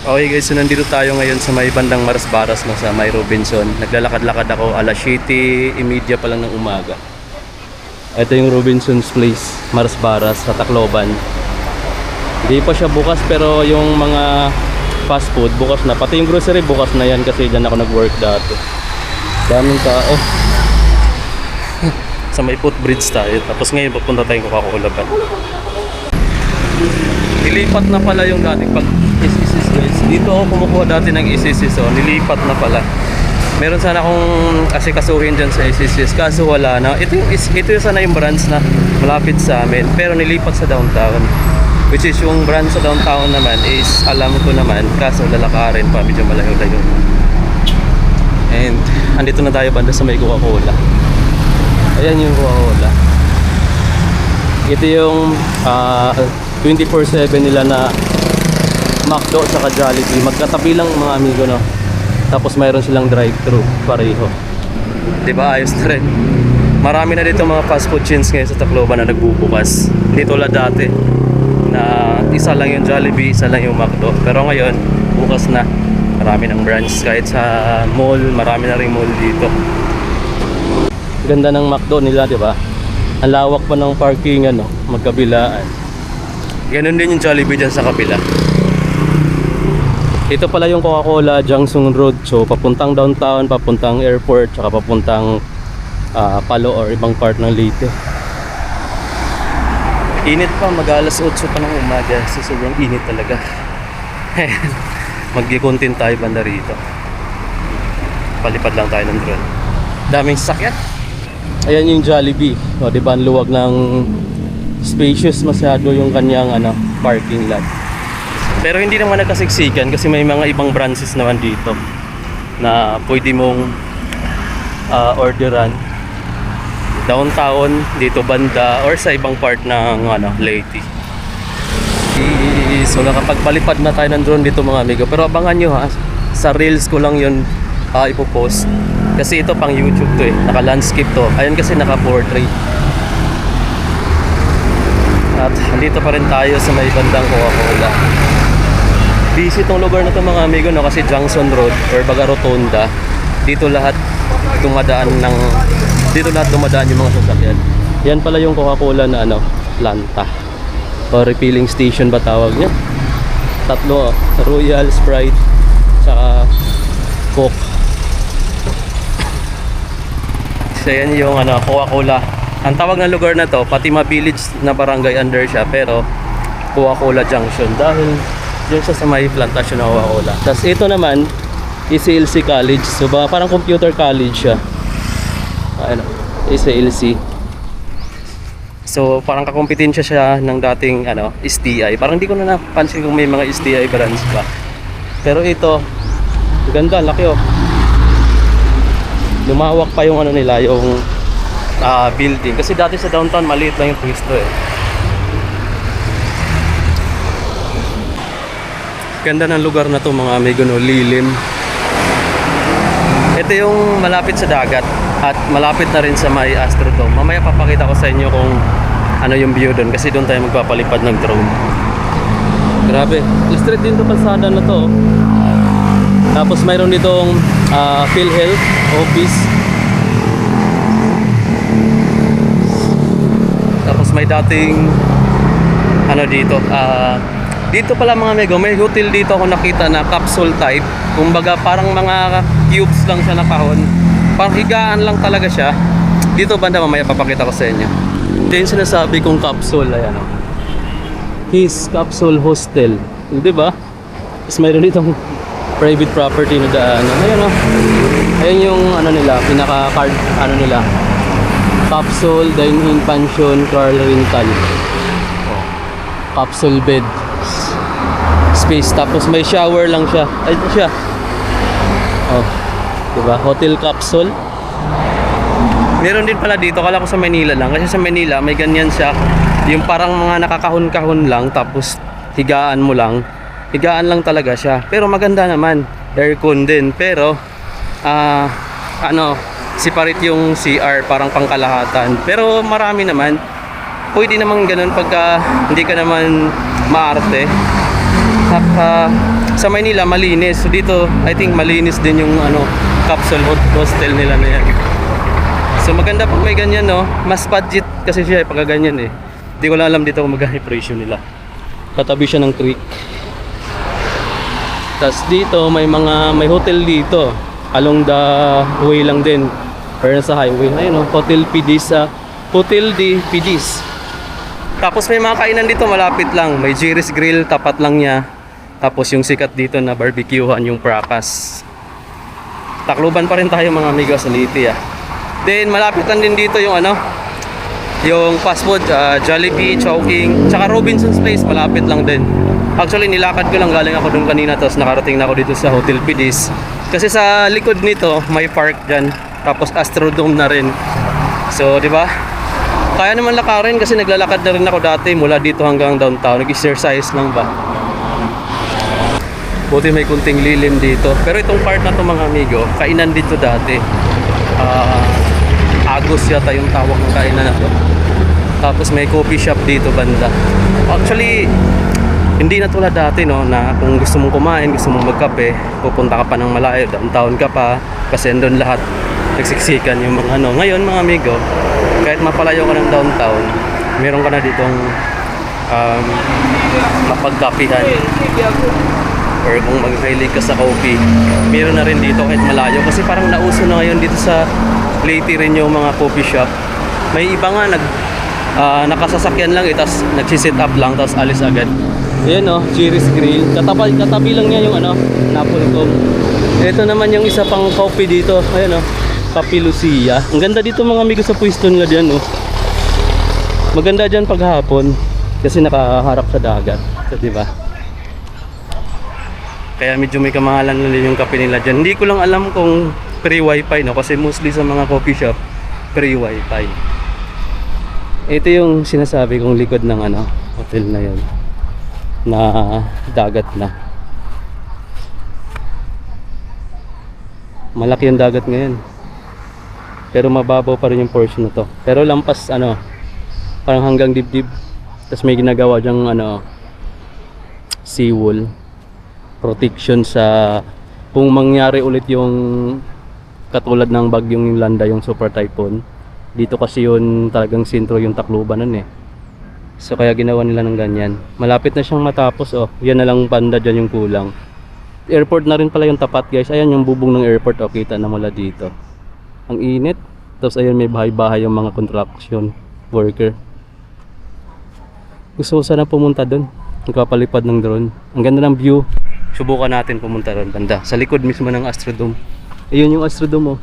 Okay guys, so nandito tayo ngayon sa may bandang Maras-Baras, no, sa may Robinson. Naglalakad-lakad ako, alas 7:30 pa lang ng umaga. Ito yung Robinson's Place, Maras-Baras sa Tacloban. Hindi pa siya bukas pero yung mga fast food bukas na. Pati yung grocery bukas na yan kasi dyan ako nag-work dati. Daming tao. Sa may footbridge tayo. Tapos ngayon papunta tayong Coca-Cola ba. Nilipat na pala yung dating pag isisis guys. Dito ako kumukuha dati ng isisis, oh. Nilipat na pala. Meron sana akong asikasuhin dyan sa isisis, kaso wala na. Ito yung sana yung branch na malapit sa amin, pero nilipat sa downtown. Which is yung branch sa downtown naman is alam ko naman, kaso lalakarin pa, medyo malayo-layo. And andito na tayo banda sa may Coca-Cola. Ayan yung Coca-Cola. Ito yung 24/7 nila na McDo at Jollibee. Magkatabi lang mga amigo, no? Tapos mayroon silang drive-thru pareho. Diba? Ayos na rin. Marami na dito mga fast food chains ngayon sa Tacloban na nagbubukas. Hindi tulad dati na isa lang yung Jollibee, isa lang yung McDo. Pero ngayon, bukas na. Marami ng branch. Kahit sa mall, marami na rin mall dito. Ganda ng McDo nila, diba? Ang lawak pa ng parking, ano, magkabilaan. Ganun din yung Jollibee dyan sa kabila. Ito pala yung Coca-Cola Junction Road. So papuntang downtown, papuntang airport, tsaka papuntang Palo or ibang part ng Leyte. Init pa, mag-alas 8 pa ng umaga. So sobrang init talaga. Mag-content tayo banda rito. Palipad lang tayo ng drone. Daming sasakyan. Ayan yung Jollibee. O, diba ang luwag ng spacious masyado yung kanyang parking lot. Pero hindi naman nagkasiksikan kasi may mga ibang branches naman dito na pwede mong orderan. Downtown, dito banda, or sa ibang part ng Leyte. So nakapagpalipad na tayo ng drone dito mga amigo. Pero abangan nyo ha, sa reels ko lang yun ipopost. Kasi ito pang YouTube to eh, naka-landscape to. Ayun kasi naka-portrait. At dito pa rin tayo sa may bandang Coca-Cola. Busy itong lugar na ito mga amigo, no? Kasi Junction Road or baga Rotonda. Dito lahat dumadaan yung mga sasakyan. Yan pala yung Coca-Cola na planta o refilling station ba tawag niya. Tatlo, Royal, Sprite, saka Coke. So yan yung Coca-Cola. Ang tawag ng lugar na to, Fatima Village na barangay under siya, pero Coca-Cola Junction dahil yun siya sa may plantasyon ng Coca-Cola. Tapos ito naman ECLC College. So parang computer college siya. ECLC. So parang kakompetensya siya ng dating STI. Parang hindi ko na napansin kung may mga STI branch pa. Pero ito, ganda, laki oh. Lumawak pa yung nila, yung building. Kasi dati sa downtown maliit lang yung pwesto eh. Ganda ng lugar na to mga amigo, no? Lilim. Ito yung malapit sa dagat at malapit na rin sa may Astrodome. Mamaya papakita ko sa inyo kung ano yung view doon kasi doon tayo magpapalipad ng drone. Grabe, straight din to kalsada na to. Tapos mayroon ditong PhilHealth office. Tapos may dating dito dito pala mga amigo, may hotel dito ako nakita na capsule type. Kumbaga parang mga cubes lang siya na kahon. Parang higaan lang talaga siya. Dito banda mamaya papakita ko sa inyo. Ito yung sinasabi kong capsule. Ayan o. His Capsule Hostel. Diba? Tapos mayroon ditong private property na daanan. Ayan o. Ayan yung nila, pinaka card nila. Capsule, dine-in, pension, car rental. Capsule bed space, tapos may shower lang siya. Ay, ito siya. Oh, diba? Hotel capsule. Meron din pala dito, kala ko sa Manila lang. Kasi sa Manila, may ganyan siya. Yung parang mga nakakahon-kahon lang, tapos higaan mo lang. Higaan lang talaga siya. Pero maganda naman. Aircon din. Pero, separate yung CR, parang pangkalahatan. Pero marami naman. Pwede naman ganun pagka hindi ka naman maarte. Sa Maynila malinis. So dito I think malinis din yung ano capsule hostel nila na yan. So maganda pag may ganyan, no. Mas budget kasi siya pag ganyan eh. Hindi ko lang alam dito kung magkano presyo nila. Katabi siya ng creek. Tapos dito may hotel dito along the way lang din. Pero sa highway. Ayun, no, Hotel Pidis, Hotel de Pidis. Tapos may mga kainan dito malapit lang. May Jerry's Grill tapat lang niya. Tapos yung sikat dito na barbecuehan yung Prakas. Tacloban pa rin tayo mga amigo sa Leyte. Then malapit lang din dito yung ano, yung fast food, Jollibee, Chowking, tsaka Robinson's Place malapit lang din. Actually nilakad ko lang, galing ako doon kanina tapos nakarating na ako dito sa Hotel Pidis. Kasi sa likod nito may park dyan. Tapos Astrodome na rin. So, di ba? Kaya naman lakarin kasi naglalakad na rin ako dati mula dito hanggang downtown. Nag-exercise lang ba? Buti may kunting lilim dito. Pero itong part na to mga amigo, kainan dito dati. Agos yata yung tawag ng kainan na to. Tapos may coffee shop dito banda. Actually, hindi na tulad dati, no, na kung gusto mong kumain, gusto mong magkape, pupunta ka pa ng malayo, downtown ka pa, kasi doon lahat nagsiksikan yung mga ano. Ngayon mga amigo, kahit mapalayo ka ng downtown, meron ka na ditong mapagkapihan. Or kung mag-hilig ka sa coffee, meron na rin dito kahit malayo. Kasi parang nauso na ngayon dito sa Leyte rin yung mga coffee shop. May iba nga nakasasakyan lang, tapos nagsisit up lang, tapos alis agad. Ayan, no, Jerry's Grill. Katabi lang niya yung ano, Napolcom. Ito naman yung isa pang coffee dito. Ayan, no, Cafe Lucia. Ang ganda dito mga amigo sa pwesto nila dyan, no. Maganda dyan paghapon kasi nakaharap sa dagat. So, diba? Kaya medyo may kamahalan na din yung kape nila dyan. Hindi ko lang alam kung free wifi, no, kasi mostly sa mga coffee shop free wifi. Ito yung sinasabi kong likod ng ano, hotel na yun, na dagat na. Malaki yung dagat ngayon, pero mababaw pa rin yung portion na to. Pero lampas ano, parang hanggang dibdib. Tapos may ginagawa dyang ano, seawall protection sa kung mangyari ulit yung katulad ng bagyong Yolanda, yung super typhoon. Dito kasi yun talagang sentro yung Tacloban nun eh. So kaya ginawa nila ng ganyan. Malapit na siyang matapos, oh. Yan na lang banda dyan yung kulang. Airport na rin pala yung tapat, guys. Ayan yung bubong ng airport, oh. Kita na mula dito. Ang init. Tapos ayan may bahay-bahay yung mga construction worker. Gusto ko sana pumunta doon. Nagpapalipad ng drone. Ang ganda ng view. Subukan natin pumunta doon banda. Sa likod mismo ng Astrodome. Ayun yung Astrodome, oh.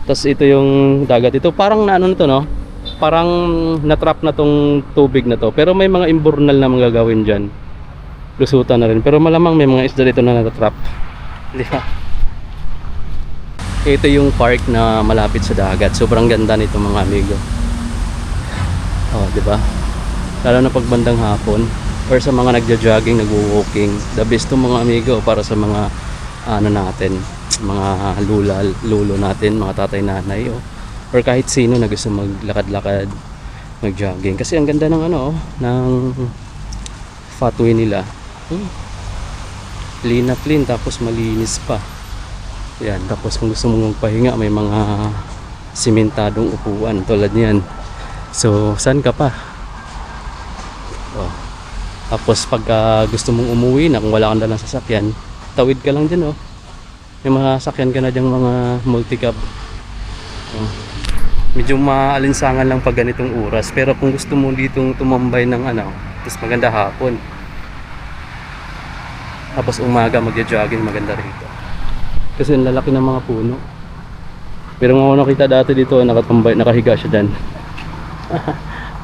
Tapos ito yung dagat. Ito parang na ano na to, no? Parang na-trap na tong tubig na to. Pero may mga imburnal na mga gagawin dyan. Lusutan na rin. Pero malamang may mga isda dito na na-trap. Di ba? Ito yung park na malapit sa dagat. Sobrang ganda nito mga amigo. Oh, di ba? Lalo na pag bandang hapon. Or sa mga nagja-jogging, nagwo-walking. The best to mga amigo para sa mga ano natin, mga lulo natin, mga tatay nanay, or kahit sino na gusto maglakad-lakad, mag-jogging. Kasi ang ganda ng ano, ng pathway nila. Clean na clean, tapos malinis pa. Yan, tapos kung gusto mong magpahinga, may mga simentadong upuan tulad niyan. So, saan ka pa? Oh. Tapos pagka gusto mong umuwi na, kung wala kang dalang sasakyan, tawid ka lang dyan, oh. May mga sakyan ka na dyang mga multicab. Oh. Medyo maalinsangan lang pag ganitong oras. Pero kung gusto mo ditong tumambay ng ano, tapos maganda hapon. Tapos umaga magja-jogging, maganda rito. Kasi ang lalaki ng mga puno. Pero nga ako nakita dati dito, nakatambay, nakahiga siya dyan.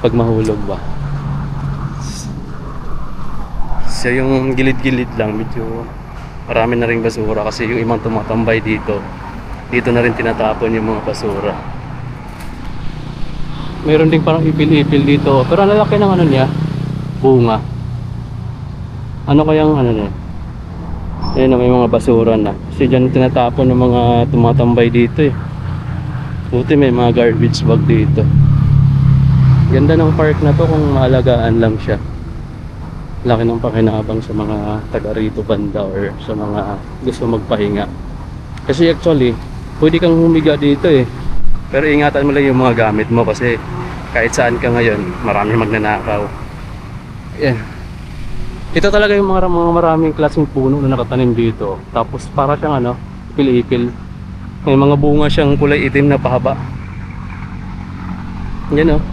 Pag mahulog ba. So yung gilid-gilid lang, medyo marami na ring basura kasi yung ibang tumatambay dito na rin tinatapon yung mga basura. Meron ding parang ipil-ipil dito, pero ang lalaki ng ano niya, bunga. Ano kayang ano niya? Ayun na, may mga basura na kasi dyan tinatapon yung mga tumatambay dito eh. Buti may mga garbage bag dito. Ganda ng park na to kung maalagaan lang siya. Laki ng pakinabang sa mga taga rito banda or sa mga gusto magpahinga. Kasi actually, pwede kang humiga dito eh. Pero ingatan mo lang yung mga gamit mo kasi kahit saan ka ngayon, marami magnanakaw. Yeah. Ito talaga yung mga maraming klaseng puno na nakatanim dito. Tapos para siyang ano, ipil-ipil. May mga bunga siyang kulay itim na pahaba. Yan oh.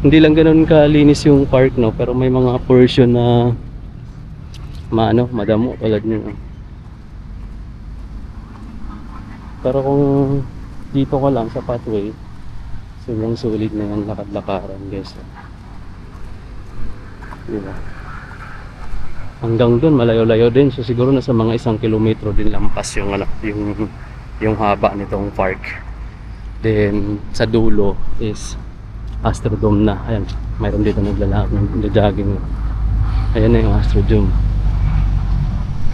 Hindi lang ganoon kalinis yung park no, pero may mga portion na madamo tulad niyo. No? Pero kung dito ka lang sa pathway, sobrang sulit na yung lakad-lakaran guys. Diba? Hanggang doon malayo-layo din, so siguro nasa mga 1 kilometro din lampas yung yung haba nitong park. Then sa dulo is Astrodome na. Ayan, mayroon dito nagla-jogging. Ayan na yung Astrodome.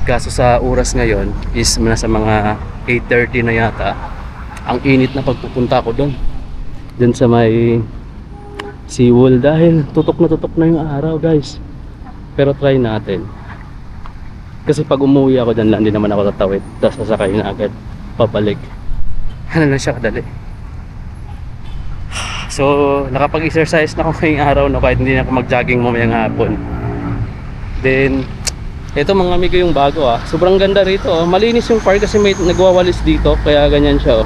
Kaso sa oras ngayon is nasa mga 8:30 na yata. Ang init na pagpupunta ko doon. Doon sa may seawall dahil tutok na yung araw guys. Pero try natin. Kasi pag umuwi ako dyan lang, hindi naman ako tatawid. Tapos sasakay na agad pabalik. Ano lang siya kadali. So nakapag-exercise na ako ngayong araw no, kahit hindi na ako mag-jogging mamayang hapon. Then ito mga amigo yung bago sobrang ganda rito malinis yung park kasi may nagwawalis dito kaya ganyan siya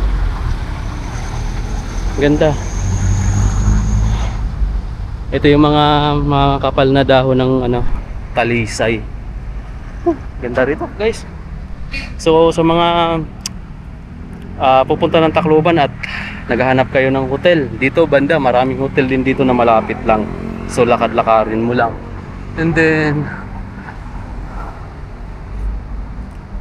Ganda. Ito yung mga kapal na dahon ng talisay. Ganda rito guys. So sa mga pupunta ng Tacloban at naghahanap kayo ng hotel dito banda, maraming hotel din dito na malapit lang, so lakad-lakarin mo lang. And then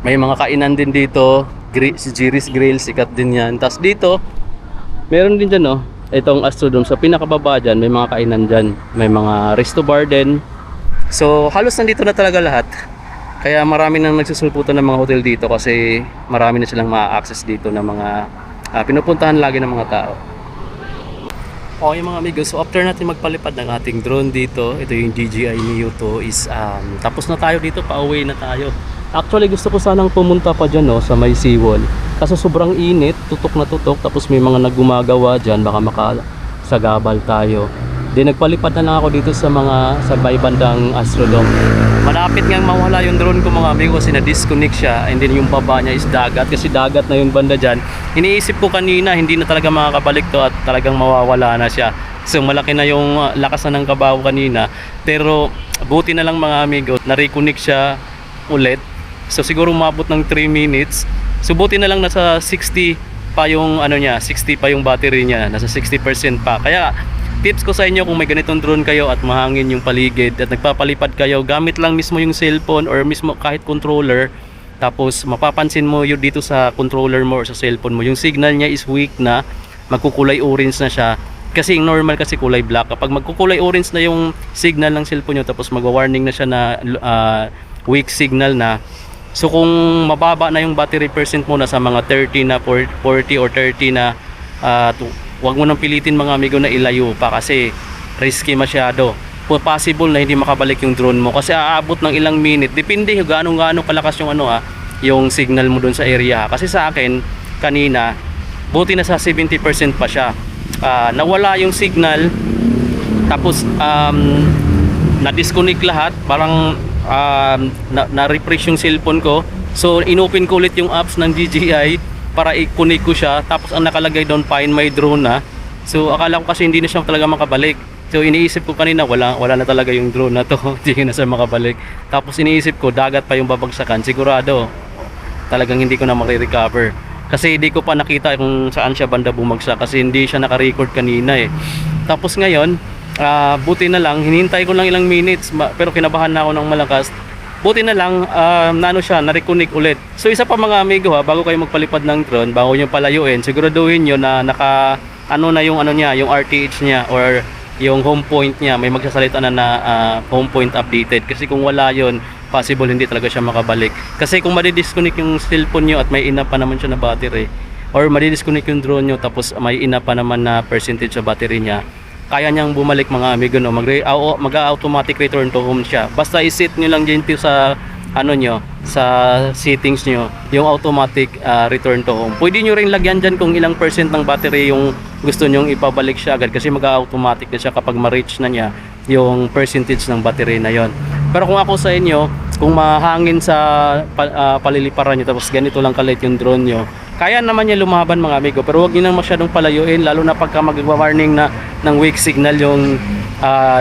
may mga kainan din dito, si Jerry's Grill, sikat din yan. Tapos dito meron din dyan itong Astrodome, sa pinakababa dyan may mga kainan dyan, may mga resto bar din. So halos nandito na talaga lahat. Kaya marami nang nagsusulputan ng mga hotel dito kasi marami na silang ma-access dito ng mga pinupuntahan lagi ng mga tao. Okay mga amigos, so after natin magpalipad ng ating drone dito, ito yung DJI Neo 2 is tapos na tayo dito, pauwi na tayo. Actually gusto ko sanang pumunta pa dyan sa may seawall. Kaso sobrang init, tutok na tutok, tapos may mga naggumagawa dyan, baka makasagabal tayo. Then nagpalipad na lang ako dito sa may bandang Astrodome. Malapit ngang mawala yung drone ko mga amigo kasi na-disconnect siya, and then yung baba niya is dagat kasi dagat na yung banda dyan. Iniisip ko kanina hindi na talaga makakabalik to at talagang mawawala na siya. So malaki na yung lakas na ng kabaho kanina, pero buti na lang mga amigo, na-reconnect siya ulit. So siguro umabot ng 3 minutes. So buti na lang nasa 60 pa yung 60 pa yung battery niya, nasa 60% pa. Kaya tips ko sa inyo, kung may ganitong drone kayo at mahangin yung paligid at nagpapalipad kayo, gamit lang mismo yung cellphone or mismo kahit controller. Tapos mapapansin mo yun dito sa controller mo or sa cellphone mo, yung signal niya is weak na, magkukulay orange na siya. Kasi normal kasi kulay black. Kapag magkukulay orange na yung signal ng cellphone nyo, tapos magwa-warning na siya na weak signal na, so kung mababa na yung battery percent mo, nasa mga 30 na 40 or 30 na, huwag mo nang pilitin mga amigo na ilayo pa kasi risky masyado. Possible na hindi makabalik yung drone mo kasi aabot ng ilang minute, depende kung gaano kalakas yung yung signal mo dun sa area. Kasi sa akin kanina, buti na sa 70% pa siya. Nawala yung signal, tapos na-disconnect lahat, parang na-refresh yung cellphone ko. So inopen ko ulit yung apps ng DJI para i-connect ko siya, tapos ang nakalagay doon, find my drone na. So akala ko kasi hindi na siya talaga makabalik. So iniisip ko kanina, wala na talaga yung drone na to. Hindi na siya makabalik. Tapos iniisip ko, dagat pa yung babagsakan, sigurado talagang hindi ko na mare-recover. Kasi hindi ko pa nakita kung saan siya banda bumagsak kasi hindi siya naka-record kanina Tapos ngayon, buti na lang, hinintay ko lang ilang minutes, pero kinabahan na ako ng malakas. Buti na lang, na-reconnect ulit. So isa pa mga amigo bago kayo magpalipad ng drone, bago nyo palayuin, siguraduhin nyo na na yung niya, yung RTH niya or yung home point niya, may magsasalita na home point updated. Kasi kung wala yon, possible hindi talaga siya makabalik. Kasi kung madi-disconnect yung cellphone nyo at may enough pa naman siya na battery, or madi-disconnect yung drone nyo tapos may enough pa naman na percentage sa battery niya, kaya niyang bumalik mga amigo, no. Mag-automatic return to home siya. Basta i-set niyo lang dito sa ano nyo, sa settings nyo, yung automatic return to home. Pwede nyo rin lagyan dyan kung ilang percent ng battery yung gusto nyong ipabalik siya agad, kasi mag-automatic na siya kapag ma-reach na niya yung percentage ng battery na yon. Pero kung ako sa inyo, kung mahangin sa paliliparan nyo, tapos ganito lang kalit yung drone nyo, kaya naman niya lumaban mga amigo, pero huwag nyo nang masyadong palayuin, lalo na pagka mag-warning na ng weak signal yung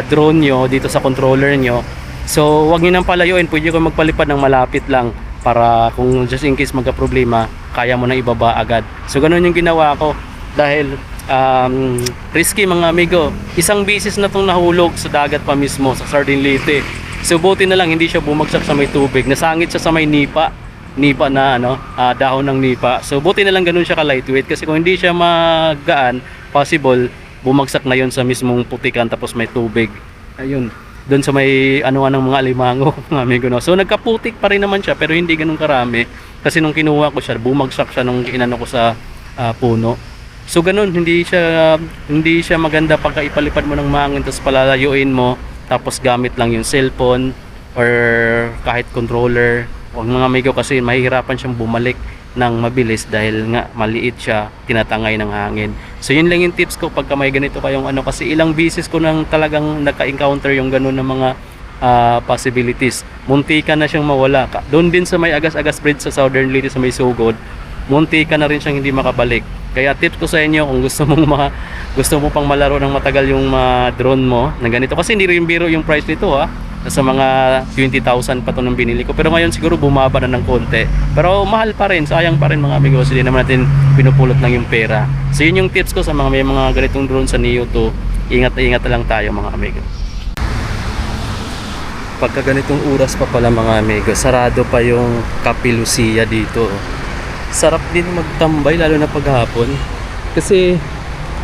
drone nyo dito sa controller nyo. So wag niyo nang palayuin, pwede ko magpalipad ng malapit lang para kung just in case magka-problema, kaya mo na ibaba agad. So ganun yung ginawa ko dahil risky mga amigo. Isang bisis na tong nahulog sa dagat pa mismo sa Sardine Leyte. So buti na lang hindi siya bumagsak sa may tubig, nasangit siya sa may nipa na dahon ng nipa. So buti na lang ganun siya ka lightweight, kasi kung hindi siya magaan, possible bumagsak na yon sa mismong putikan tapos may tubig. Ayun, doon sa may ng mga alimango mga amigo, no. So nagkaputik pa rin naman siya, pero hindi ganun karami, kasi nung kinuha ko siya, bumagsak siya nung inano ko sa puno. So ganun, hindi siya maganda pagka ipalipad mo ng mahangin tapos palalayuin mo, tapos gamit lang yung cellphone or kahit controller. Huwag mga amigo, kasi mahihirapan siyang bumalik ng mabilis dahil nga maliit siya, tinatangay ng hangin. So yun lang yung tips ko pagka may ganito kayong kasi ilang beses ko nang talagang naka-encounter yung ganun na mga possibilities. Muntika na siyang mawala. Doon din sa may Agas-Agas Bridge sa Southern Leyte sa may Sugod, muntika na rin siyang hindi makabalik. Kaya tips ko sa inyo, kung gusto mo pang malaro ng matagal yung drone mo na ganito, kasi hindi rin biro yung price nito sa mga 20,000 pa to nung binili ko, pero ngayon siguro bumaba na ng konti, pero mahal pa rin, sayang pa rin mga amigo, kasi hindi naman natin pinupulot lang yung pera. So yun yung tips ko sa may mga ganitong drone sa Neo 2. Ingat na ingat lang tayo mga amigo. Pagka ganitong oras pa pala mga amigo, sarado pa yung Capilucia dito. Sarap din magtambay lalo na paghapon, kasi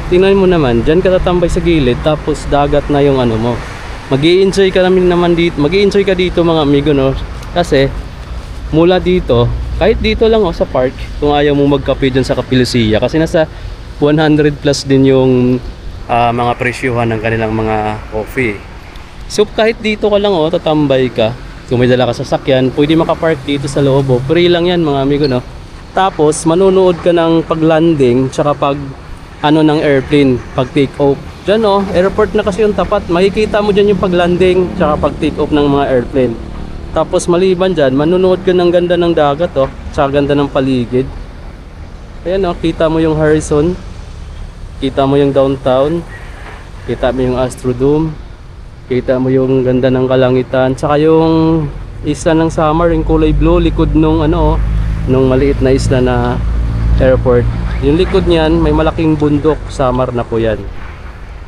tingnan mo naman, dyan ka tatambay sa gilid, tapos dagat na yung mo. Mag-i-enjoy ka naman dito. Mag-i-enjoy ka dito mga amigo, no? Kasi mula dito, kahit dito lang sa park, kung ayaw mo magkape dyan sa Capilucia, kasi nasa 100 plus din yung mga presyuhan ng kanilang mga coffee. So kahit dito ka lang tatambay ka, kung may dala ka sa sakyan, pwede makapark dito sa loob. Free lang yan mga amigo, no? Tapos manunood ka ng pag-landing tsaka pag ng airplane, pag take off. Diyan airport na kasi yung tapat. Makikita mo dyan yung pag-landing tsaka pag-take off ng mga airplane. Tapos maliban dyan, manunood ka ng ganda ng dagat tsaka ganda ng paligid. Ayan kita mo yung horizon, kita mo yung downtown, kita mo yung Astrodome, kita mo yung ganda ng kalangitan, tsaka yung isla ng Samar, yung kulay blue, likod nung nung maliit na isla na airport. Yung likod niyan, may malaking bundok, Samar na po yan.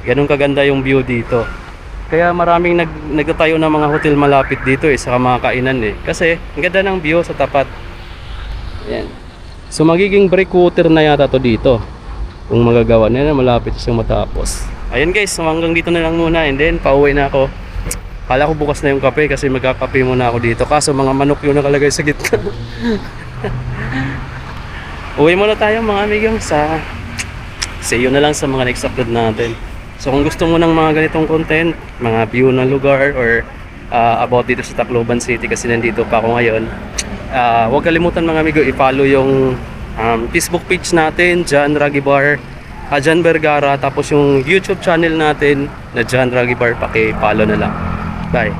Ganun kaganda yung view dito. Kaya maraming nagtatayo ng mga hotel malapit dito sa mga kainan kasi ang ganda ng view sa tapat. Ayan. So magiging breakwater na yata to dito, kung magagawa na malapit siyang matapos. Ayan guys, so hanggang dito na lang muna, and then pauwi na ako. Kala ko bukas na yung kape kasi magkakape muna ako dito, kaso mga manok yung nakalagay sa gitna. Uwi muna tayo mga amigo, see you na lang sa mga next upload natin. So kung gusto mo ng mga ganitong content, mga view ng lugar or about dito sa Tacloban City, kasi nandito pa ako ngayon, huwag kalimutan mga amigo, i-follow yung Facebook page natin, John Ragibar, John Vergara, tapos yung YouTube channel natin na John Ragibar, paki-follow na lang. Bye.